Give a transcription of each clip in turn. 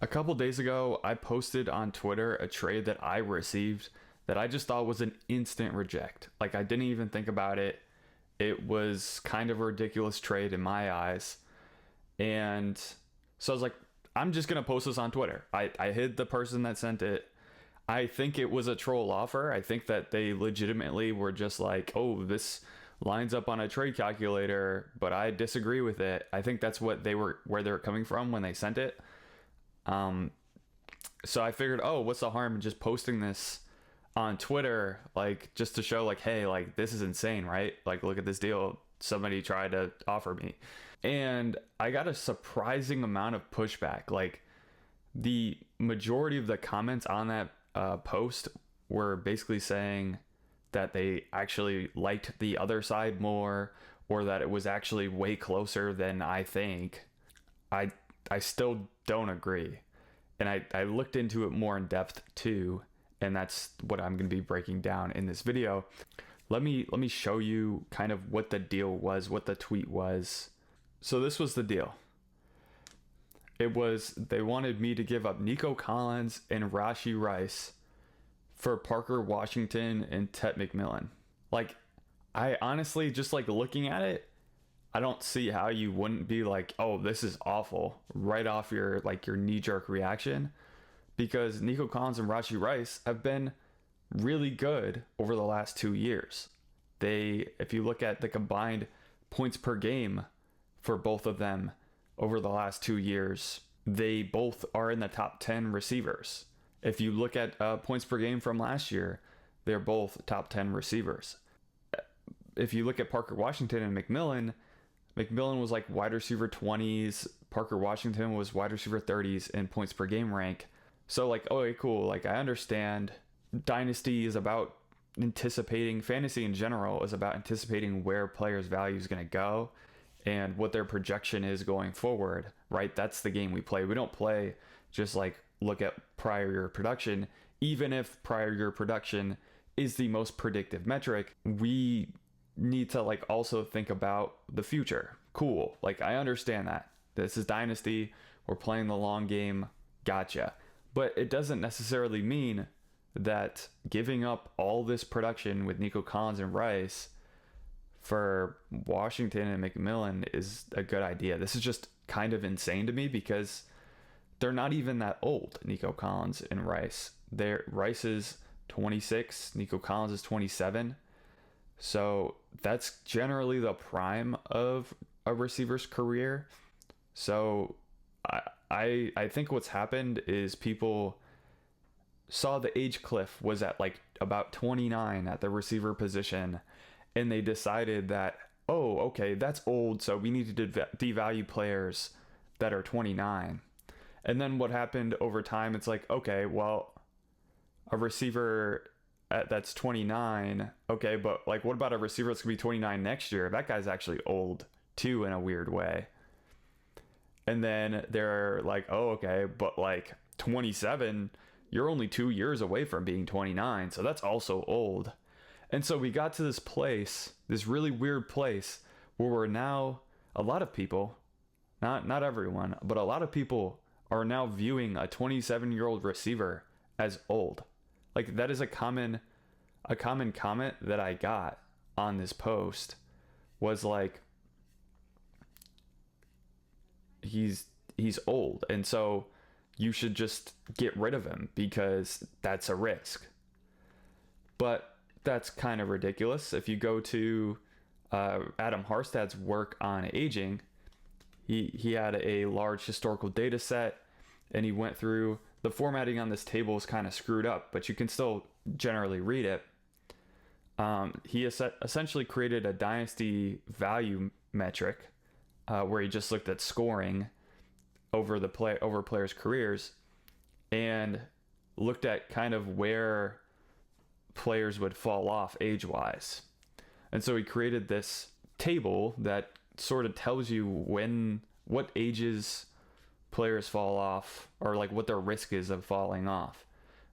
A couple days ago, I posted on Twitter a trade that I received that I just thought was an instant reject. Like, I didn't even think about it. It was kind of a ridiculous trade in my eyes. And so I was like, I'm just going to post this on Twitter. I hid the person that sent it. I think it was a troll offer. I think that they legitimately were just like, oh, this lines up on a trade calculator, but I disagree with it. I think that's what where they were coming from when they sent it. So I figured, oh, what's the harm in just posting this on Twitter, like just to show like, hey, like this is insane, right? Like, look at this deal somebody tried to offer me. And I got a surprising amount of pushback. Like, the majority of the comments on that post were basically saying that they actually liked the other side more, or that it was actually way closer than I think. I still don't agree. And I looked into it more in depth too, and that's what I'm going to be breaking down in this video. Let me show you kind of what the deal was, what the tweet was. So this was the deal. It was, they wanted me to give up Nico Collins and Rashee Rice for Parker Washington and Tet McMillan. Like, I honestly, just like looking at it, I don't see how you wouldn't be like, oh, this is awful, right off your knee-jerk reaction, because Nico Collins and Rashee Rice have been really good over the last 2 years. If you look at the combined points per game for both of them over the last 2 years, they both are in the top 10 receivers. If you look at points per game from last year, they're both top 10 receivers. If you look at Parker Washington and McMillan was like wide receiver 20s. Parker Washington was wide receiver 30s in points per game rank. So like, okay, cool. Like, I understand Dynasty is about anticipating, fantasy in general is about anticipating where players' value is going to go and what their projection is going forward, right? That's the game we play. We don't play just like look at prior year production. Even if prior year production is the most predictive metric, we need to like also think about the future. Cool. Like, I understand that. This is Dynasty. We're playing the long game. Gotcha. But it doesn't necessarily mean that giving up all this production with Nico Collins and Rice for Washington and McMillan is a good idea. This is just kind of insane to me because they're not even that old, Nico Collins and Rice. Rice is 26, Nico Collins is 27. So that's generally the prime of a receiver's career. So I think what's happened is people saw the age cliff was at like about 29 at the receiver position, and they decided that, oh, okay, that's old, so we need to devalue players that are 29. And then what happened over time, it's like, okay, well, a receiver that's 29, okay, but like, what about a receiver that's gonna be 29 next year? That guy's actually old too in a weird way. And then they're like, oh, okay, but like 27, you're only 2 years away from being 29, so that's also old. And so we got to this place, this really weird place, where we're now, a lot of people, not everyone, but a lot of people are now viewing a 27-year-old receiver as old. Like, that is a common comment that I got on this post was like, he's old, and so you should just get rid of him because that's a risk. But that's kind of ridiculous. If you go to Adam Harstad's work on aging, he had a large historical data set, and he went through the formatting on this table is kind of screwed up, but you can still generally read it. He essentially created a dynasty value metric where he just looked at scoring over players' careers and looked at kind of where players would fall off age-wise. And so he created this table that sort of tells you what ages players fall off, or like what their risk is of falling off,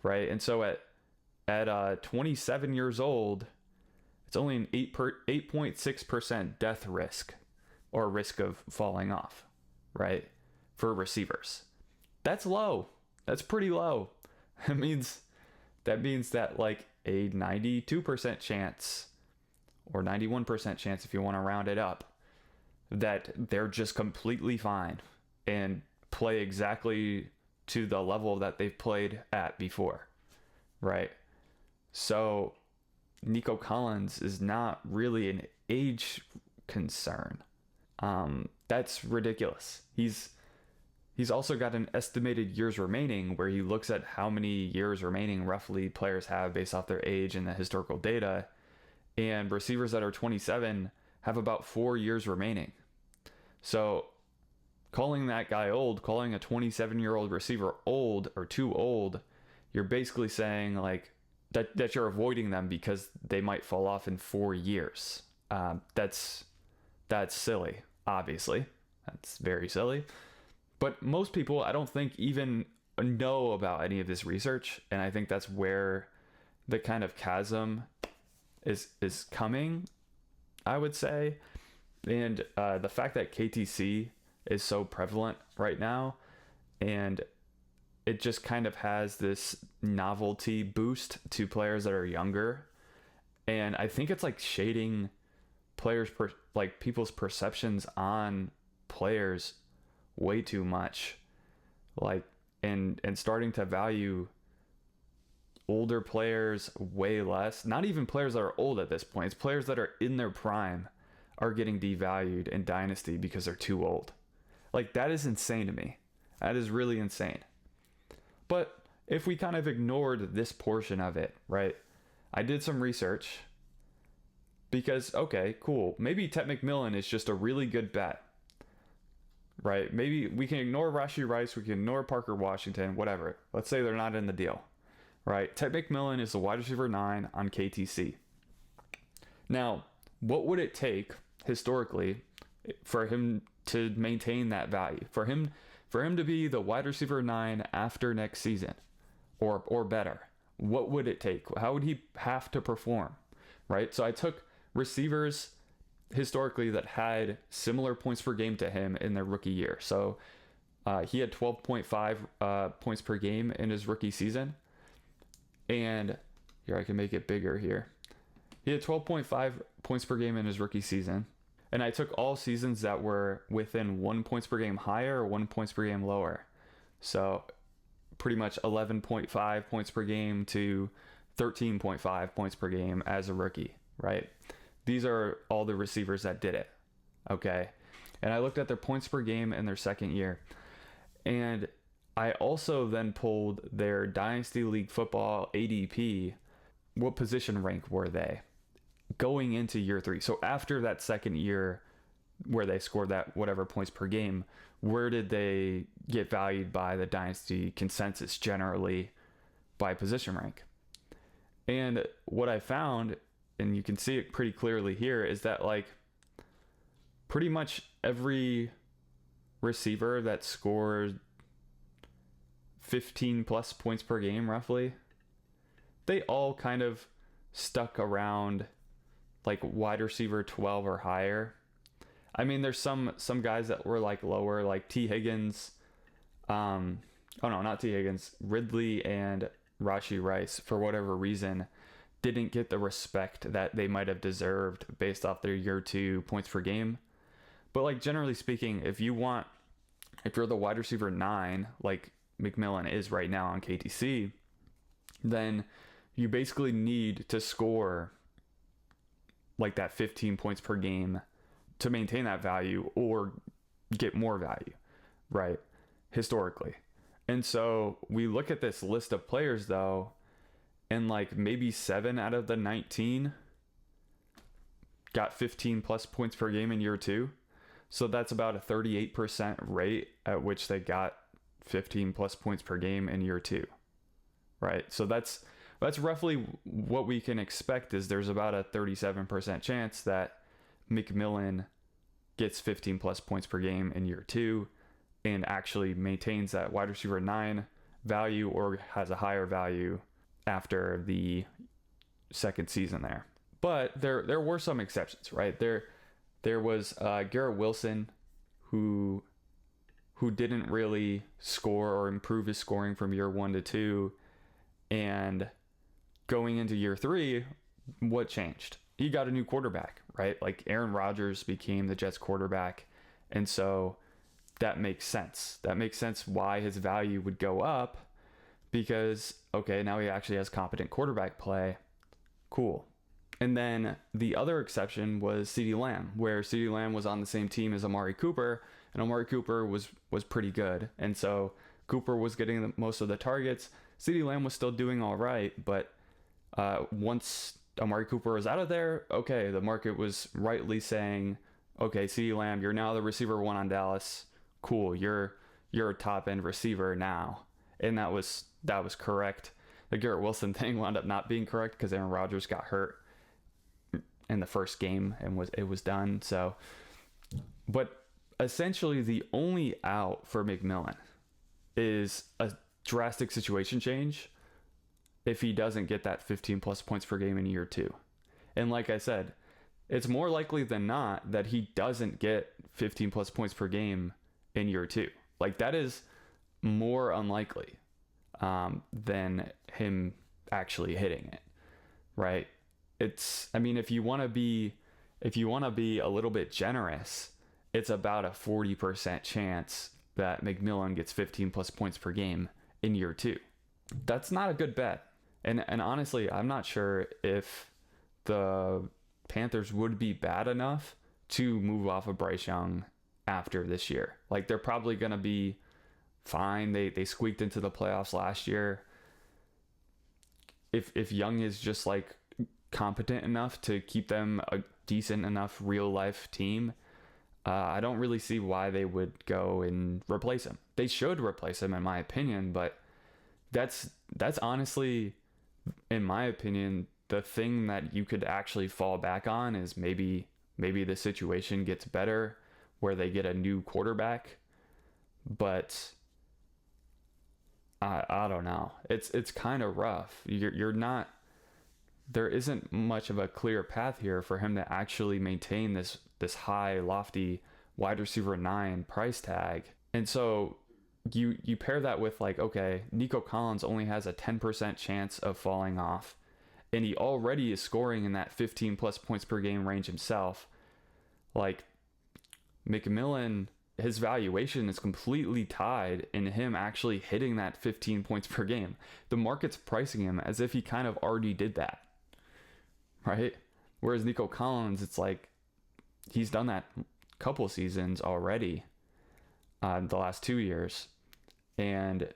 right? And so at 27 years old, it's only an 8.6% death risk, or risk of falling off, right, for receivers. That's low. That's pretty low. That means that like a 92% chance or 91% chance, if you want to round it up, that they're just completely fine and play exactly to the level that they've played at before, right? So Nico Collins is not really an age concern. That's ridiculous. He's also got an estimated years remaining, where he looks at how many years remaining roughly players have based off their age and the historical data. And receivers that are 27 have about 4 years remaining. So calling that guy old, calling a 27-year-old receiver old or too old, you're basically saying like that you're avoiding them because they might fall off in 4 years. That's silly, obviously. That's very silly. But most people, I don't think, even know about any of this research. And I think that's where the kind of chasm is coming, I would say. And the fact that KTC is so prevalent right now, and it just kind of has this novelty boost to players that are younger. And I think it's like shading players, like people's perceptions on players way too much, like, and starting to value older players way less. Not even players that are old at this point. It's players that are in their prime are getting devalued in Dynasty because they're too old. Like, that is insane to me. That is really insane. But if we kind of ignored this portion of it, right? I did some research because, okay, cool. Maybe Ted McMillan is just a really good bet, right? Maybe we can ignore Rashee Rice, we can ignore Parker Washington, whatever. Let's say they're not in the deal, right? Ted McMillan is the wide receiver 9 on KTC. Now, what would it take historically for him to maintain that value? For him to be the wide receiver 9 after next season or better? What would it take? How would he have to perform, right? So I took receivers historically that had similar points per game to him in their rookie year. So he had 12.5 points per game in his rookie season. And here, I can make it bigger here. He had 12.5 points per game in his rookie season. And I took all seasons that were within 1 points per game higher or 1 points per game lower. So pretty much 11.5 points per game to 13.5 points per game as a rookie, right? These are all the receivers that did it, okay? And I looked at their points per game in their second year. And I also then pulled their Dynasty League Football ADP. What position rank were they going into year 3? So after that second year where they scored that whatever points per game, where did they get valued by the Dynasty consensus generally by position rank? And what I found, and you can see it pretty clearly here, is that like pretty much every receiver that scored 15 plus points per game roughly, they all kind of stuck around like wide receiver 12 or higher. I mean, there's some guys that were like lower, like T. Higgins. Not T. Higgins. Ridley and Rashee Rice, for whatever reason, didn't get the respect that they might have deserved based off their year 2 points per game. But like generally speaking, if you're the wide receiver 9, like McMillan is right now on KTC, then you basically need to score like that 15 points per game to maintain that value or get more value, right? Historically. And so we look at this list of players though, and like maybe 7 out of the 19 got 15 plus points per game in year 2. So that's about a 38% rate at which they got 15 plus points per game in year 2, right? So that's roughly what we can expect. Is there's about a 37% chance that McMillan gets 15 plus points per game in year 2 and actually maintains that wide receiver 9 value or has a higher value after the second season there. But there were some exceptions, right? There was Garrett Wilson, who who didn't really score or improve his scoring from year 1 to 2, and going into year 3, what changed? He got a new quarterback, right? Like Aaron Rodgers became the Jets quarterback, and so that makes sense. That makes sense why his value would go up, because okay, now he actually has competent quarterback play. Cool. And then the other exception was CeeDee Lamb, where CeeDee Lamb was on the same team as Amari Cooper, and Amari Cooper was pretty good. And so Cooper was getting most of the targets. CeeDee Lamb was still doing all right, but once Amari Cooper was out of there, okay, the market was rightly saying, okay, CeeDee Lamb, you're now the receiver 1 on Dallas. Cool, you're a top end receiver now. And that was correct. The Garrett Wilson thing wound up not being correct because Aaron Rodgers got hurt in the first game and it was done. So, but essentially the only out for McMillan is a drastic situation change if he doesn't get that 15 plus points per game in year 2. And like I said, it's more likely than not that he doesn't get 15 plus points per game in year 2. Like that is more unlikely than him actually hitting it, right? I mean, if you want to be a little bit generous, it's about a 40% chance that McMillan gets 15 plus points per game in year 2. That's not a good bet. And honestly, I'm not sure if the Panthers would be bad enough to move off of Bryce Young after this year. Like they're probably going to be fine. They squeaked into the playoffs last year. If Young is just like competent enough to keep them a decent enough real life team, I don't really see why they would go and replace him. They should replace him in my opinion, but that's honestly, in my opinion, the thing that you could actually fall back on is maybe the situation gets better where they get a new quarterback, but I don't know. It's kind of rough. You're not. There isn't much of a clear path here for him to actually maintain this high, lofty wide receiver 9 price tag. And so you pair that with like, okay, Nico Collins only has a 10% chance of falling off, and he already is scoring in that 15 plus points per game range himself. Like McMillan, his valuation is completely tied in him actually hitting that 15 points per game. The market's pricing him as if he kind of already did that, right? Whereas Nico Collins, it's like he's done that a couple seasons already, the last 2 years. And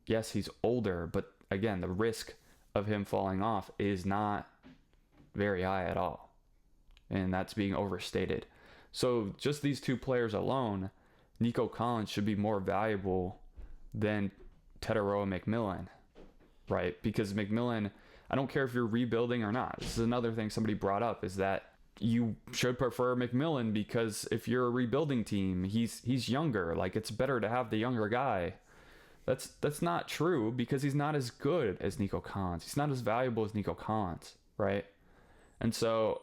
yes, he's older, but again, the risk of him falling off is not very high at all. And that's being overstated. So just these 2 players alone, Nico Collins should be more valuable than Teteroa McMillan, right? Because McMillan, I don't care if you're rebuilding or not. This is another thing somebody brought up, is that you should prefer McMillan because if you're a rebuilding team, he's younger. Like it's better to have the younger guy. That's not true because he's not as good as Nico Collins. He's not as valuable as Nico Collins, right? And so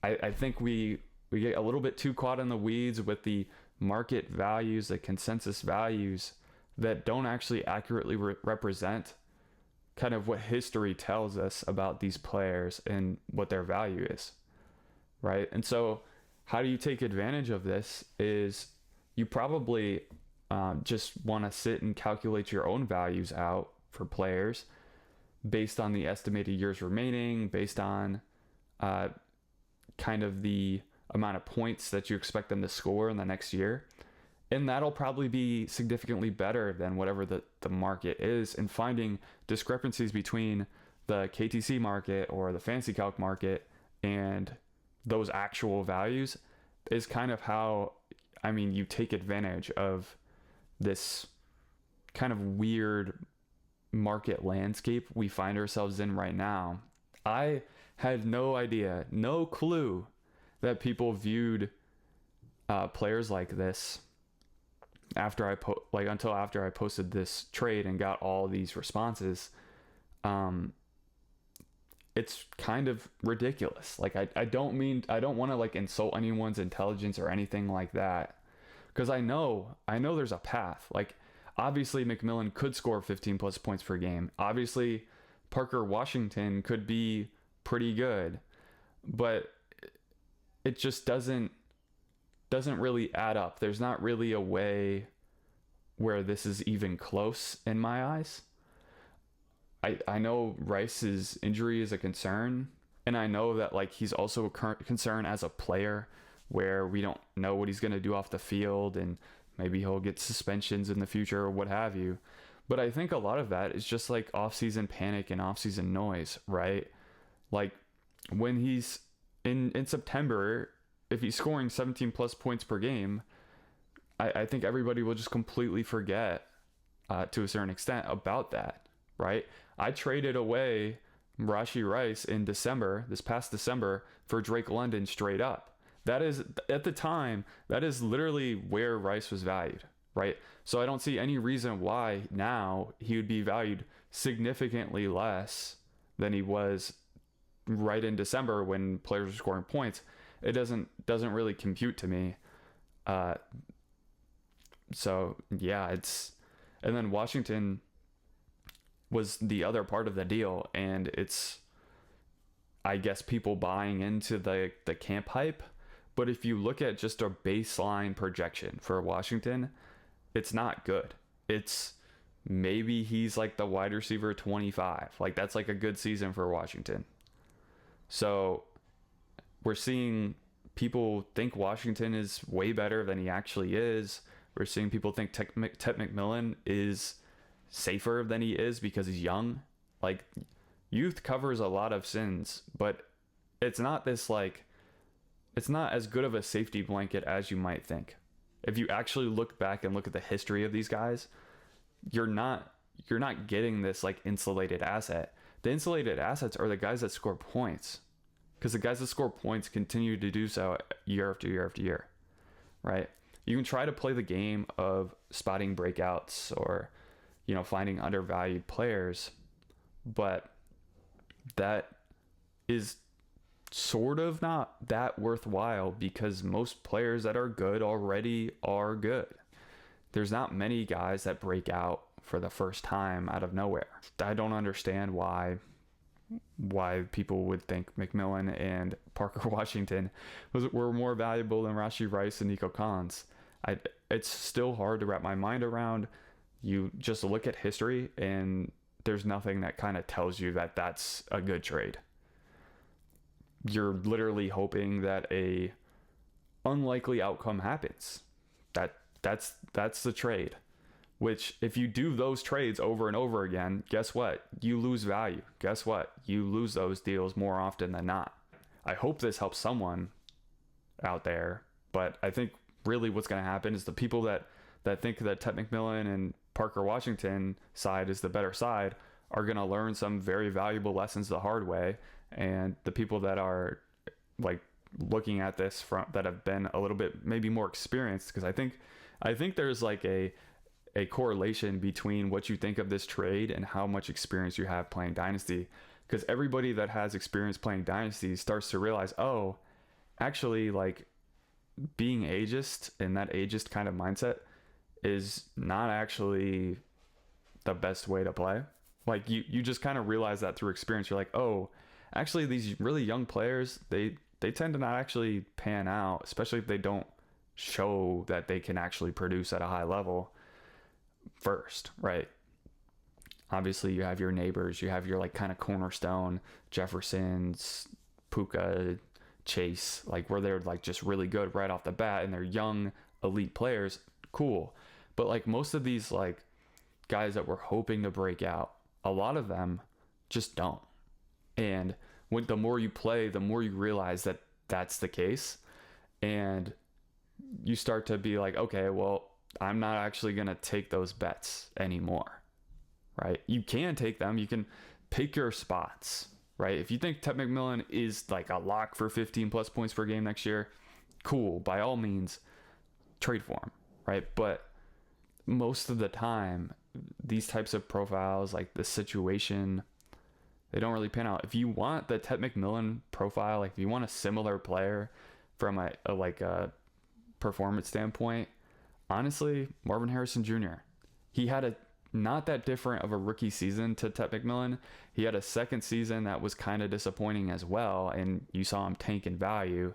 I think we get a little bit too caught in the weeds with the market values, the consensus values that don't actually accurately represent kind of what history tells us about these players and what their value is, right? And so how do you take advantage of this is you probably just want to sit and calculate your own values out for players based on the estimated years remaining, based on kind of the amount of points that you expect them to score in the next year. And that'll probably be significantly better than whatever the market is. And finding discrepancies between the KTC market or the fancy calc market and those actual values is kind of how, I mean, you take advantage of this kind of weird market landscape we find ourselves in right now. I had no idea, no clue that people viewed players like this after until after I posted this trade and got all these responses. It's kind of ridiculous. Like I don't want to like insult anyone's intelligence or anything like that, because I know there's a path. Like, obviously McMillan could score 15 plus points per game. Obviously Parker Washington could be pretty good, but it just doesn't really add up. There's not really a way where this is even close in my eyes. I know Rice's injury is a concern, and I know that like he's also a current concern as a player, where we don't know what he's going to do off the field, and maybe he'll get suspensions in the future or what have you. But I think a lot of that is just like off-season panic and off-season noise, right? Like when he's in September, if he's scoring 17 plus points per game, I think everybody will just completely forget to a certain extent about that, right? I traded away Rashee Rice in December, this past December, for Drake London straight up. That is, at the time, that is literally where Rice was valued, right? So I don't see any reason why now he would be valued significantly less than he was right in December when players were scoring points. It doesn't really compute to me. So yeah, and then Washington was the other part of the deal, and it's, I guess, people buying into the camp hype. But if you look at just a baseline projection for Washington, it's not good. It's maybe he's like the wide receiver 25. Like that's like a good season for Washington. So we're seeing people think Washington is way better than he actually is. We're seeing people think Ted McMillan is safer than he is because he's young. Like, youth covers a lot of sins, but it's not this like, it's not as good of a safety blanket as you might think. If you actually look back and look at the history of these guys, you're not getting this like insulated asset. The insulated assets are the guys that score points, because the guys that score points continue to do so year after year after year, right? You can try to play the game of spotting breakouts or, you know, finding undervalued players, but that is sort of not that worthwhile because most players that are good already are good. There's not many guys that break out for the first time out of nowhere. I don't understand why people would think McMillan and Parker Washington were more valuable than Rashee Rice and Nico Collins. It's still hard to wrap my mind around. You just look at history and there's nothing that kind of tells you that that's a good trade. You're literally hoping that a unlikely outcome happens. That's the trade. Which, if you do those trades over and over again, guess what? You lose value. Guess what? You lose those deals more often than not. I hope this helps someone out there, but I think really what's going to happen is the people that think that Ted McMillan and Parker Washington side is the better side are going to learn some very valuable lessons the hard way, and the people that are like looking at this from that have been a little bit maybe more experienced, because I think there's like a correlation between what you think of this trade and how much experience you have playing Dynasty, because everybody that has experience playing Dynasty starts to realize, oh, actually, like, being ageist and that ageist kind of mindset is not actually the best way to play. Like, you just kind of realize that through experience. You're like, oh, actually these really young players, they tend to not actually pan out, especially if they don't show that they can actually produce at a high level first, right? Obviously you have your neighbors, you have your like kind of cornerstone Jeffersons, Puka, Chase, like where they're like just really good right off the bat and they're young elite players, cool. But like most of these like guys that we're hoping to break out, a lot of them just don't. And when the more you play, the more you realize that that's the case, and you start to be like, okay, well, I'm not actually going to take those bets anymore, right? You can take them. You can pick your spots, right? If you think Ted McMillan is like a lock for 15 plus points per game next year, cool. By all means, trade for him, right? But most of the time, these types of profiles, like the situation, they don't really pan out. If you want the Ted McMillan profile, like if you want a similar player from a performance standpoint, honestly, Marvin Harrison Jr. He had a not that different of a rookie season to Ted McMillan. He had a second season that was kind of disappointing as well, and you saw him tank in value.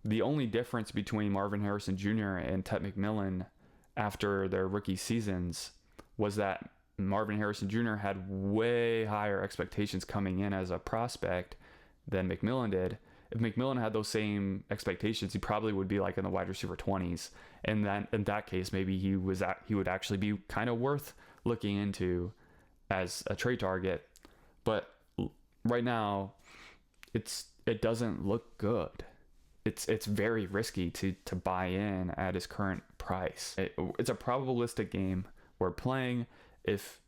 The only difference between Marvin Harrison Jr. and Ted McMillan after their rookie seasons was that Marvin Harrison Jr. had way higher expectations coming in as a prospect than McMillan did. If McMillan had those same expectations, he probably would be like in the wide receiver 20s. And then in that case, maybe he would actually be kind of worth looking into as a trade target. But right now, it doesn't look good. It's very risky to buy in at his current price. It's a probabilistic game we're playing. If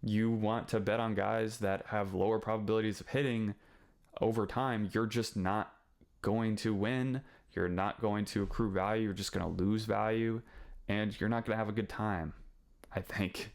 you want to bet on guys that have lower probabilities of hitting over time, you're just not going to win. You're not going to accrue value. You're just going to lose value, and you're not going to have a good time, I think.